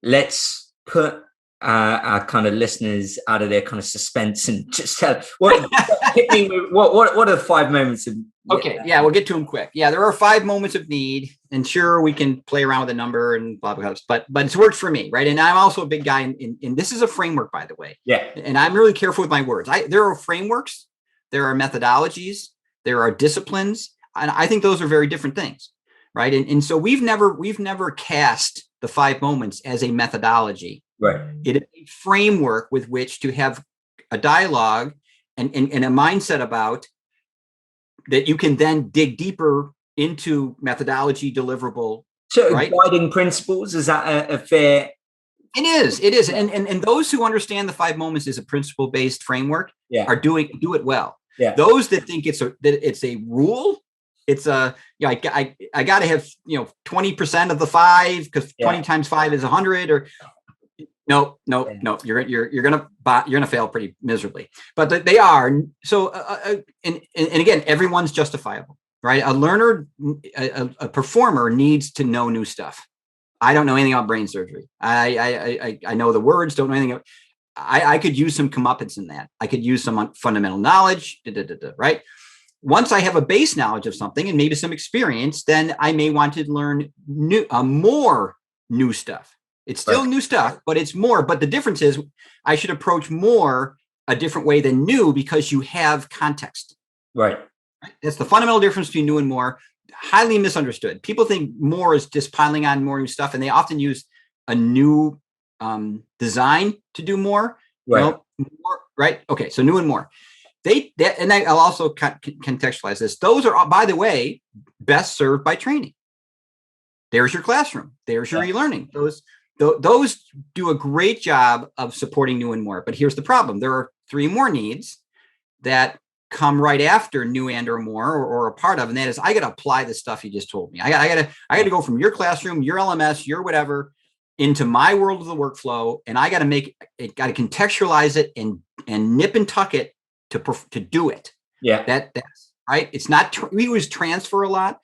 let's put our kind of listeners out of their kind of suspense and just tell what hit me with what are the 5 moments of Okay, yeah, we'll get to them quick. Yeah, there are 5 moments of need, and sure, we can play around with a number and blah blah blah, but it's worked for me, right? And I'm also a big guy in this is a framework, by the way. Yeah. And I'm really careful with my words. There are frameworks, there are methodologies, there are disciplines, and I think those are very different things, right? And so we've never cast the 5 moments as a methodology. Right. It is a framework with which to have a dialogue and a mindset about that you can then dig deeper into methodology, deliverable. So right? Guiding principles, is that a fair? It is. And those who understand the 5 moments as a principle-based framework are do it well. Yeah. Those that think it's a rule, it's I got to have 20% of the 5 because 20 times 5 is 100, or no, you're gonna fail pretty miserably. But they are so. And again, everyone's justifiable, right? A learner, a performer needs to know new stuff. I don't know anything about brain surgery. I know the words, don't know anything. I could use some comeuppance in that. I could use some fundamental knowledge, right? Once I have a base knowledge of something and maybe some experience, then I may want to learn more new stuff. It's still new stuff, but it's more. But the difference is I should approach more a different way than new because you have context. Right. That's the fundamental difference between new and more. Highly misunderstood. People think more is just piling on more new stuff, and they often use a new design to do more. Right. More, right. Okay. So new and more. And I'll also contextualize this. Those are, by the way, best served by training. There's your classroom. There's your e-learning. Those do a great job of supporting new and more. But here's the problem. There are 3 more needs that come right after new and or more or a part of, and that is I got to apply the stuff you just told me. I got to go from your classroom, your LMS, your whatever into my world of the workflow, and I got to contextualize it and nip and tuck it to do it. Yeah. That's right. It's not we use transfer a lot.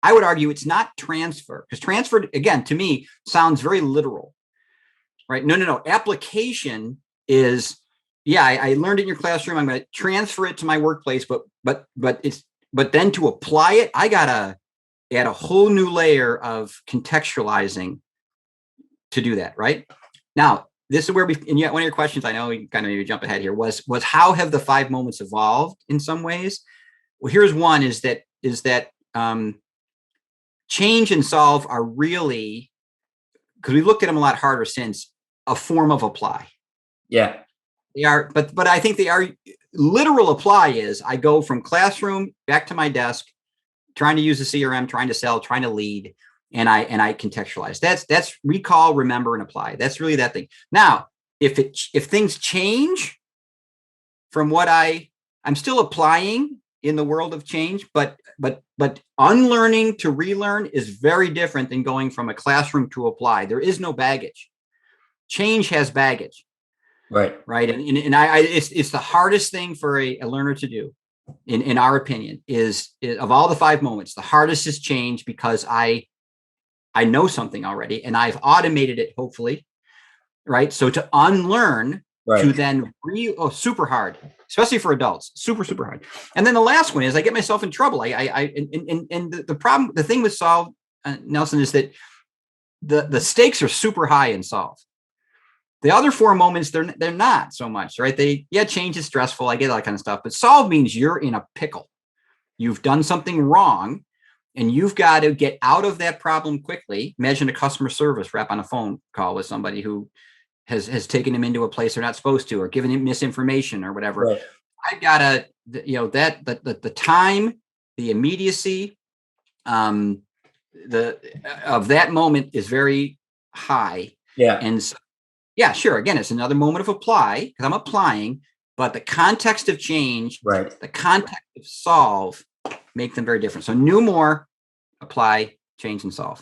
I would argue it's not transfer, because transfer, again, to me, sounds very literal, right? No. Application is, I learned it in your classroom. I'm going to transfer it to my workplace, but then to apply it, I got to add a whole new layer of contextualizing to do that, right? Now, this is where and yet one of your questions, I know you kind of maybe jump ahead here, was how have the 5 moments evolved in some ways? Well, here's one is that change and solve are really, because we looked at them a lot harder since, a form of apply. Yeah. They are, but I think they are. Literal apply is I go from classroom back to my desk, trying to use a CRM, trying to sell, trying to lead, and I contextualize. That's recall, remember, and apply. That's really that thing. Now, if things change from what I'm still applying in the world of change, but unlearning to relearn is very different than going from a classroom to apply. There is no baggage. Change has baggage. Right. And it's the hardest thing for a learner to do, in our opinion, is of all the 5 moments, the hardest is change, because I know something already and I've automated it, hopefully. Right. So to unlearn, to then super hard, especially for adults, super hard. And then the last one is I get myself in trouble. The problem, the thing with solve, Nelson, is that the stakes are super high in solve. The other 4 moments, they're not so much, right? Change is stressful. I get all that kind of stuff, but solve means you're in a pickle. You've done something wrong and you've got to get out of that problem quickly. Imagine a customer service rep on a phone call with somebody who has taken him into a place they're not supposed to, or given him misinformation or whatever. Right. I've got to, the time, the immediacy, of that moment is very high. Yeah. And so, sure. Again, it's another moment of apply because I'm applying, but the context of change, the context of solve make them very different. So new, more, apply, change, and solve.